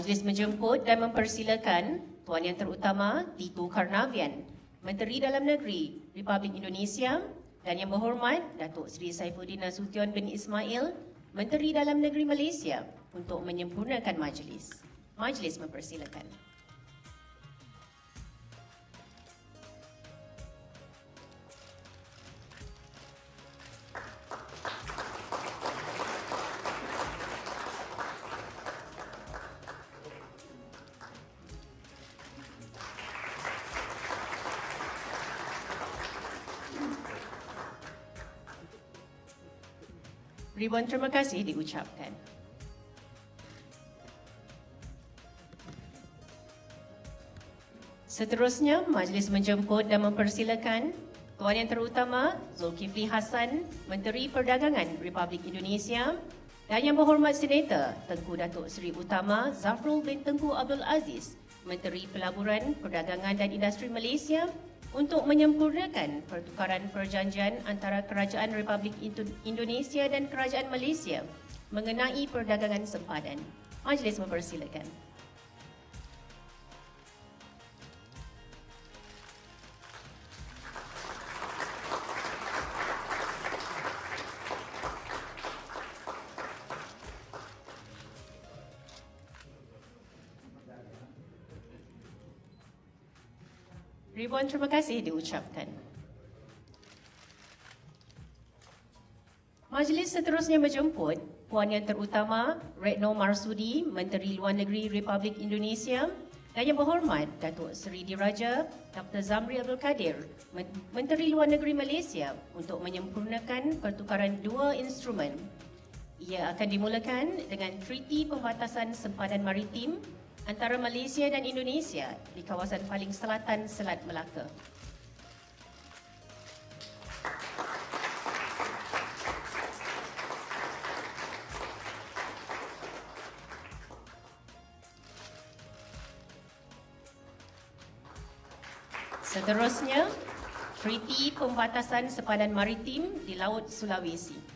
Majlis menjemput dan mempersilakan Tuan Yang Terutama Tito Karnavian, Menteri Dalam Negeri Republik Indonesia, dan Yang Berhormat Datuk Seri Saifuddin Nasution bin Ismail, Menteri Dalam Negeri Malaysia, untuk menyempurnakan majlis. Majlis mempersilakan. Ribuan terima kasih diucapkan. Seterusnya, majlis menjemput dan mempersilakan Tuan Yang Terutama Zulkifli Hassan, Menteri Perdagangan Republik Indonesia, dan Yang Berhormat Senator Tengku Datuk Seri Utama Zafrul bin Tengku Abdul Aziz, Menteri Pelaburan, Perdagangan dan Industri Malaysia, untuk menyempurnakan pertukaran perjanjian antara Kerajaan Republik Indonesia dan Kerajaan Malaysia mengenai perdagangan sempadan. Majlis mempersilakan. Ribuan terima kasih diucapkan. Majlis seterusnya menjemput Puan Yang Terutama Retno Marsudi, Menteri Luar Negeri Republik Indonesia, dan Yang Berhormat Datuk Seri Diraja Dr. Zamri Abdul Kadir, Menteri Luar Negeri Malaysia, untuk menyempurnakan pertukaran dua instrumen. Ia akan dimulakan dengan Treaty Pembatasan Sempadan Maritim antara Malaysia dan Indonesia di kawasan paling selatan Selat Melaka. Seterusnya, Treaty Pembatasan Sempadan Maritim di Laut Sulawesi.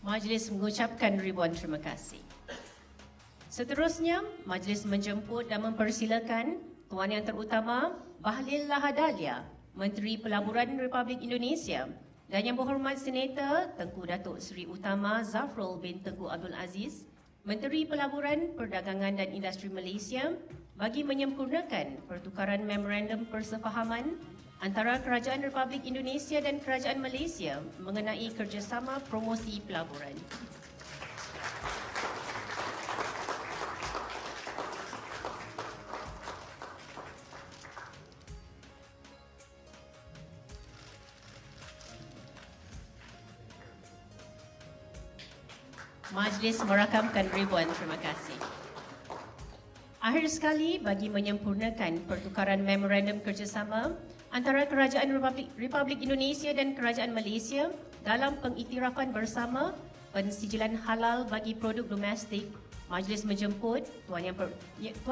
Majlis mengucapkan ribuan terima kasih. Seterusnya, majlis menjemput dan mempersilakan Tuan Yang Terutama Bahlil Lahadalia, Menteri Pelaburan Republik Indonesia, dan Yang Berhormat Senator Tengku Datuk Seri Utama Zafrul bin Tengku Abdul Aziz, Menteri Pelaburan, Perdagangan dan Industri Malaysia, bagi menyempurnakan pertukaran memorandum persefahaman antara Kerajaan Republik Indonesia dan Kerajaan Malaysia mengenai kerjasama promosi pelaburan. Majlis merakamkan ribuan terima kasih. Akhir sekali, bagi menyempurnakan pertukaran memorandum kerjasama antara Kerajaan Republik Indonesia dan Kerajaan Malaysia dalam pengiktirafan bersama pensijilan halal bagi produk domestik, majlis menjemput Tuan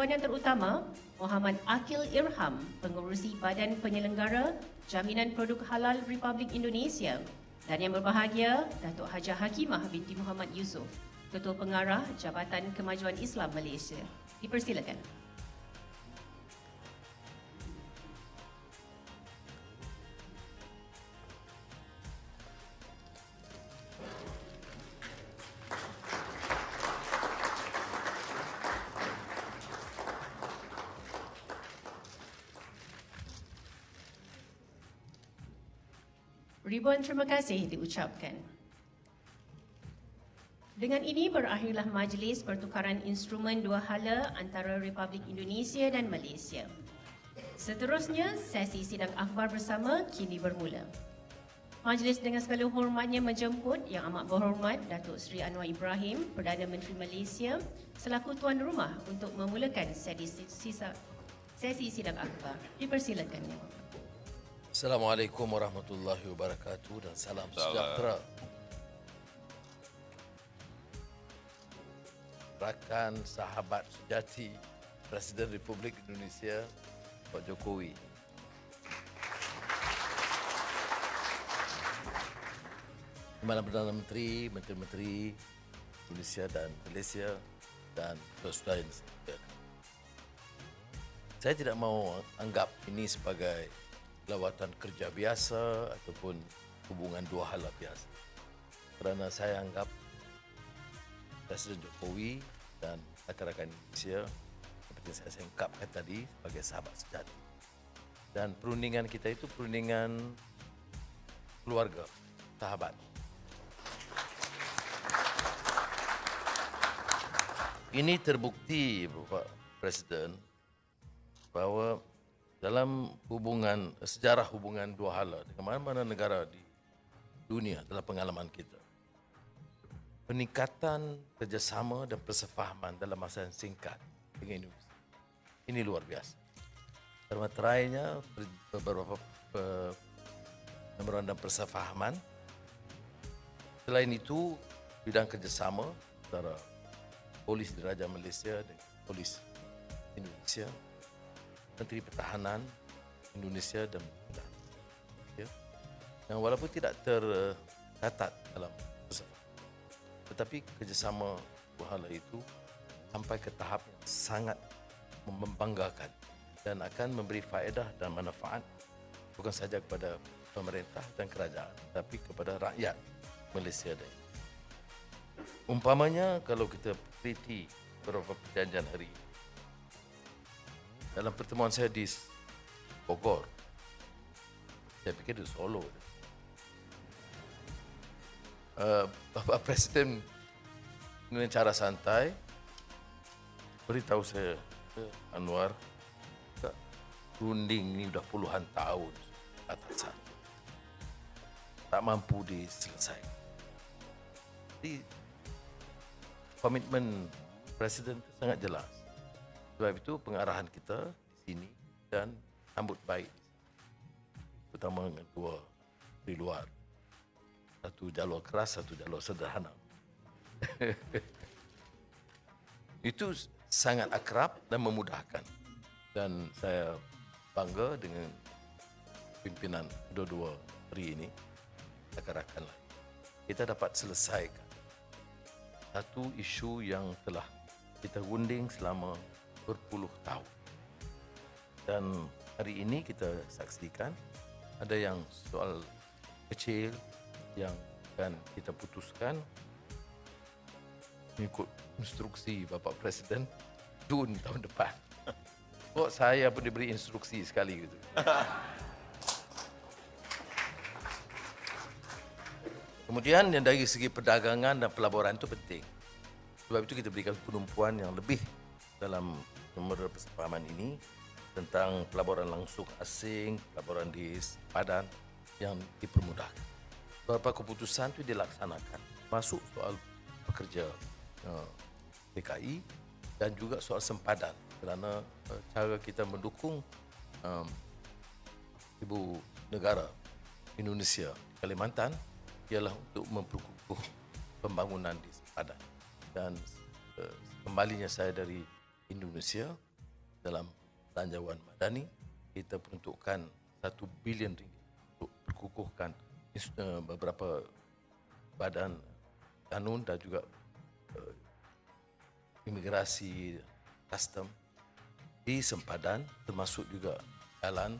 Yang Terutama Muhammad Akil Irham, Pengerusi Badan Penyelenggara Jaminan Produk Halal Republik Indonesia, dan Yang Berbahagia Datuk Hajah Hakimah binti Muhammad Yusof, Ketua Pengarah Jabatan Kemajuan Islam Malaysia. Dipersilakan. Ribuan terima kasih diucapkan. Dengan ini berakhirlah majlis pertukaran instrumen dua hala antara Republik Indonesia dan Malaysia. Seterusnya, sesi sidang akhbar bersama kini bermula. Majlis dengan segala hormatnya menjemput Yang Amat Berhormat Datuk Seri Anwar Ibrahim, Perdana Menteri Malaysia, selaku tuan rumah untuk memulakan Sesi sidang akbar. Dipersilakan ya Bapak. Assalamualaikum warahmatullahi wabarakatuh dan salam sejahtera. Rakan sahabat sejati Presiden Republik Indonesia Pak Jokowi. Kepala Perdana Menteri, Menteri-Menteri Indonesia dan Malaysia dan saudara yang saya tidak mau anggap ini sebagai lawatan kerja biasa ataupun hubungan dua hala biasa. Kerana saya anggap Presiden Jokowi dan rakan-rakan Indonesia seperti saya ungkapkan tadi sebagai sahabat sejati. Dan perundingan kita itu perundingan keluarga, sahabat. Ini terbukti Bapak Presiden bahawa dalam hubungan sejarah hubungan dua hala dengan mana-mana negara di dunia dalam pengalaman kita, peningkatan kerjasama dan persefahaman dalam masa yang singkat dengan Indonesia ini luar biasa. Termaterainya beberapa memorandum persefahaman. Selain itu, bidang kerjasama antara Polis Diraja Malaysia dan Polis Indonesia, Menteri Pertahanan Indonesia dan ya, yang walaupun tidak tercatat dalam persefahaman, tetapi kerjasama dua hala itu sampai ke tahap yang sangat membanggakan dan akan memberi faedah dan manfaat bukan sahaja kepada pemerintah dan kerajaan, tapi kepada rakyat Malaysia dan umpamanya kalau kita teliti beberapa perjanjian hari ini. Dalam pertemuan saya di Bogor, saya pikir di Solo, Bapak Presiden dengan cara santai beritahu saya, Anwar, runding ini sudah puluhan tahun atasan, tak mampu diselesaikan. Jadi komitmen Presiden itu sangat jelas. Sebab itu pengarahan kita di sini dan sambut baik, terutama dengan dua di luar. Satu jalur keras, satu jalur sederhana. Itu sangat akrab dan memudahkan. Dan saya bangga dengan pimpinan dua-dua hari ini, rakan-rakan lain. Kita dapat selesaikan satu isu yang telah kita gunding selama berpuluh tahun. Dan hari ini kita saksikan ada yang soal kecil yang akan kita putuskan mengikut instruksi Bapak Presiden Jun tahun depan. Kok saya pun diberi instruksi sekali gitu. Kemudian yang dari segi perdagangan dan pelaburan itu penting. Sebab itu kita berikan penumpuan yang lebih dalam memorandum persefahaman ini tentang pelaburan langsung asing, pelaburan di sempadan yang dipermudahkan. Beberapa keputusan itu dilaksanakan, masuk soal pekerja PKI dan juga soal sempadan, kerana cara kita mendukung ibu negara Indonesia Kalimantan ialah untuk memperkukuh pembangunan di sempadan. Dan kembalinya saya dari Indonesia dalam belanjawan madani, kita peruntukkan 1 bilion ringgit untuk perkukuhkan beberapa badan kanun dan juga imigrasi, custom di sempadan, termasuk juga jalan,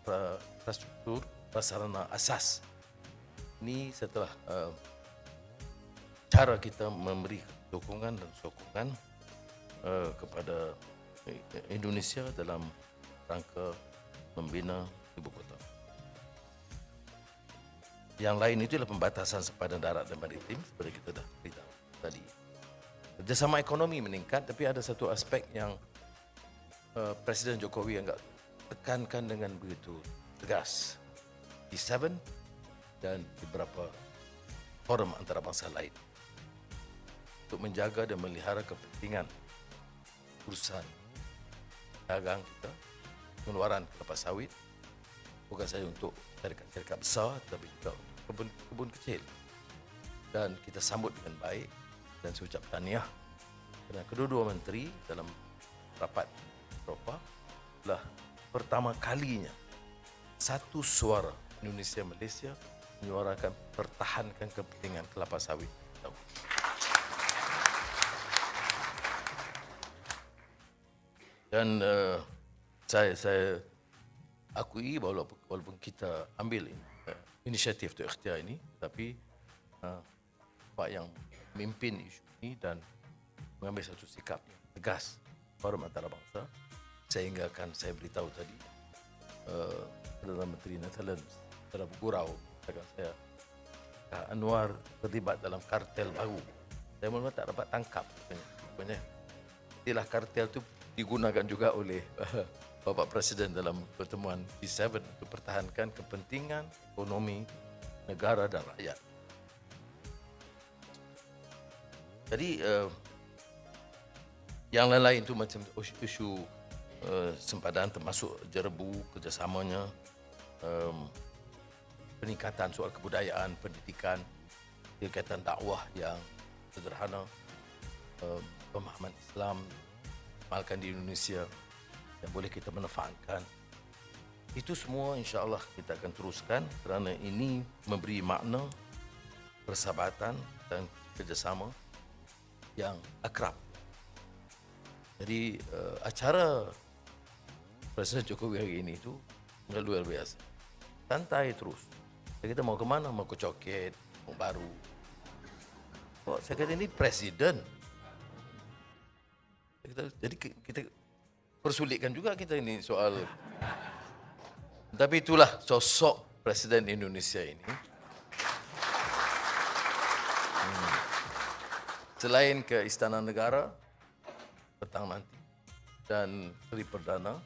infrastruktur, prasarana asas. Ini setelah cara kita memberi dukungan dan sokongan kepada Indonesia dalam rangka membina ibu kota. Yang lain itu adalah pembatasan sempadan darat dan maritim seperti kita dah beritahu tadi. Kerjasama ekonomi meningkat, tapi ada satu aspek yang Presiden Jokowi agak tekankan dengan begitu tegas. G7 dan beberapa forum antarabangsa lain untuk menjaga dan melihara kepentingan urusan dagang kita, pengeluaran kelapa sawit, bukan saja untuk syarikat-syarikat besar, tetapi juga untuk kebun kecil. Dan kita sambut dengan baik dan saya ucap tahniah kerana kedua-dua menteri dalam rapat Eropah adalah pertama kalinya satu suara Indonesia Malaysia menyuarakan pertahankan kepentingan kelapa sawit. Dan saya akui walaupun kita ambil inisiatif untuk ikhtiar ini, tapi Pak yang memimpin isu ini dan mengambil satu sikap yang tegas forum antarabangsa, sehingga akan saya beritahu tadi Perdana Menteri Netherlands secara bergurau katakan saya Anwar terlibat dalam kartel baru. Saya mula tak dapat tangkap sebenarnya. Istilah kartel itu digunakan juga oleh Bapak Presiden dalam pertemuan G7 untuk pertahankan kepentingan ekonomi negara dan rakyat. Jadi yang lain-lain itu macam isu sempadan termasuk jerebu kerjasamanya, peningkatan soal kebudayaan, pendidikan, kegiatan dakwah yang sederhana, pemahaman Islam diamalkan di Indonesia yang boleh kita manfaatkan. Itu semua insya-Allah kita akan teruskan kerana ini memberi makna persahabatan dan kerjasama yang akrab. Jadi acara Presiden Jokowi hari ini itu luar biasa. Santai terus. Kita mau ke mana? Mau ke Coket, mau baru. Oh, saya kata ini presiden. Jadi kita persulitkan juga kita ini soal. Tapi itulah sosok Presiden Indonesia ini. Selain ke Istana Negara petang nanti dan Seri Perdana,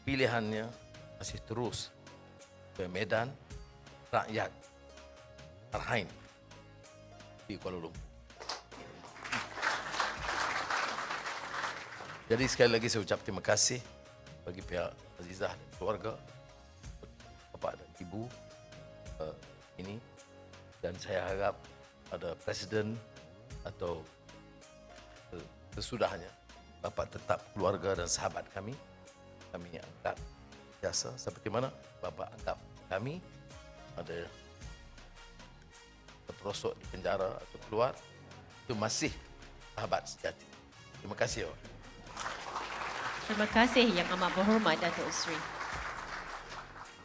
pilihannya masih terus ke Medan Rakyat Arhain di Kuala Lumpur. Jadi sekali lagi saya ucap terima kasih bagi pihak Azizah dan keluarga, bapa dan ibu ini, dan saya harap ada presiden atau sesudahnya Bapak tetap keluarga dan sahabat kami anggap biasa seperti mana Bapak anggap kami ada terperosok di penjara atau keluar, itu masih sahabat sejati. Terima kasih. Terima kasih Yang Amat Berhormat Datuk Seri.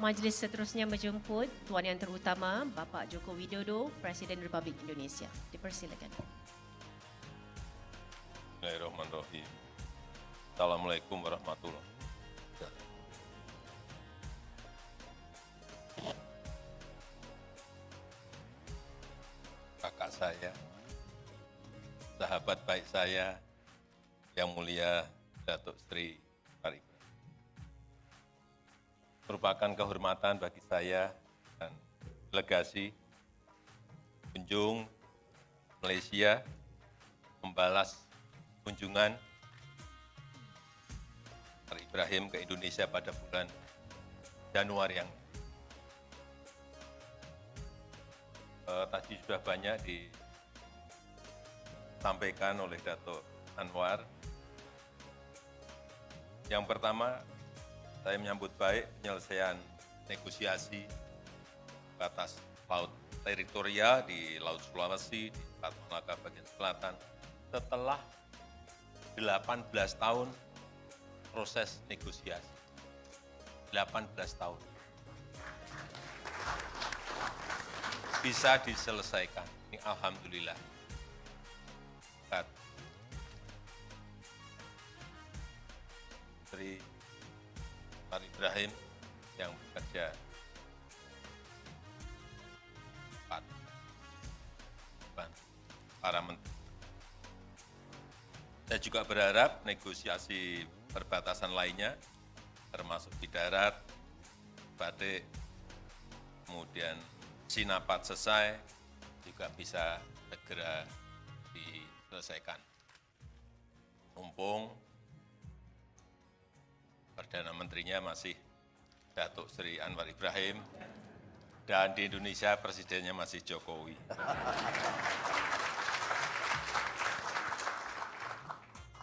Majlis seterusnya menjemput Tuan Yang Terutama Bapak Joko Widodo, Presiden Republik Indonesia. Dipersilakan. Bismillahirrahmanirrahim. Assalamualaikum warahmatullahi wabarakatuh. Kakak saya, sahabat baik saya, Yang Mulia Datuk Sri Farid, merupakan kehormatan bagi saya dan delegasi kunjung Malaysia membalas kunjungan Pak Ibrahim ke Indonesia pada bulan Januari yang tadi sudah banyak disampaikan oleh Datuk Anwar. Yang pertama, saya menyambut baik penyelesaian negosiasi batas laut teritorial di Laut Sulawesi, di Selat Malaka bagian selatan, setelah 18 tahun proses negosiasi. 18 tahun. Bisa diselesaikan. Ini alhamdulillah. Dari Pak Ibrahim yang bekerja para menteri. Saya juga berharap negosiasi perbatasan lainnya, termasuk di darat, Batik, kemudian Sinapat selesai, juga bisa segera diselesaikan. Mumpung Perdana Menterinya masih Datuk Sri Anwar Ibrahim, dan di Indonesia presidennya masih Jokowi.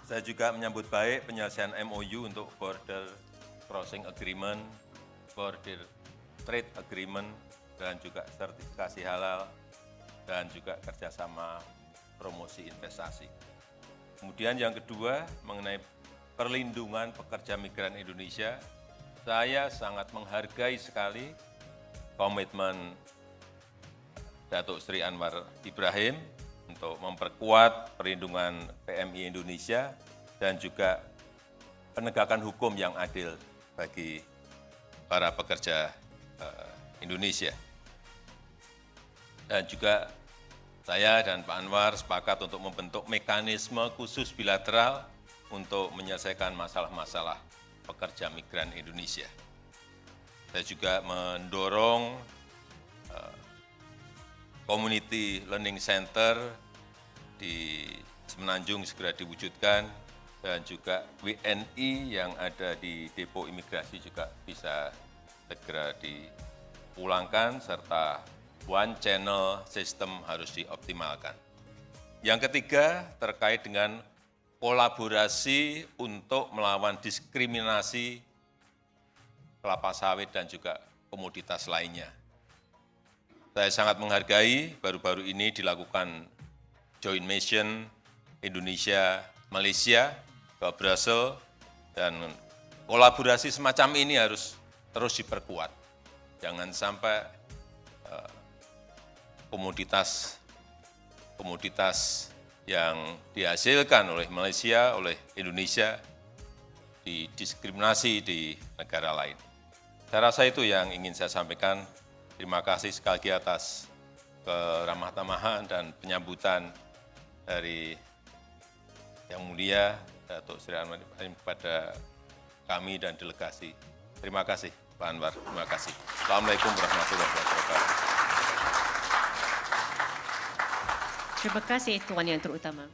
Saya juga menyambut baik penyelesaian MOU untuk Border Crossing Agreement, Border Trade Agreement, dan juga sertifikasi halal, dan juga kerjasama promosi investasi. Kemudian yang kedua, mengenai perlindungan pekerja migran Indonesia, saya sangat menghargai sekali komitmen Datuk Sri Anwar Ibrahim untuk memperkuat perlindungan PMI Indonesia dan juga penegakan hukum yang adil bagi para pekerja Indonesia. Dan juga saya dan Pak Anwar sepakat untuk membentuk mekanisme khusus bilateral untuk menyelesaikan masalah-masalah pekerja migran Indonesia. Saya juga mendorong Community Learning Center di Semenanjung segera diwujudkan, dan juga WNI yang ada di depo imigrasi juga bisa segera dipulangkan, serta one channel system harus dioptimalkan. Yang ketiga, terkait dengan kolaborasi untuk melawan diskriminasi kelapa sawit dan juga komoditas lainnya. Saya sangat menghargai baru-baru ini dilakukan joint mission Indonesia-Malaysia ke Brussels, dan kolaborasi semacam ini harus terus diperkuat. Jangan sampai komoditas yang dihasilkan oleh Malaysia, oleh Indonesia, didiskriminasi di negara lain. Saya rasa itu yang ingin saya sampaikan. Terima kasih sekali lagi atas keramah tamahan dan penyambutan dari Yang Mulia Datuk Sri Anwar Ibrahim kepada kami dan delegasi. Terima kasih Pak Anwar, terima kasih. Assalamualaikum warahmatullahi wabarakatuh. Terima kasih Tuan Yang Terutama.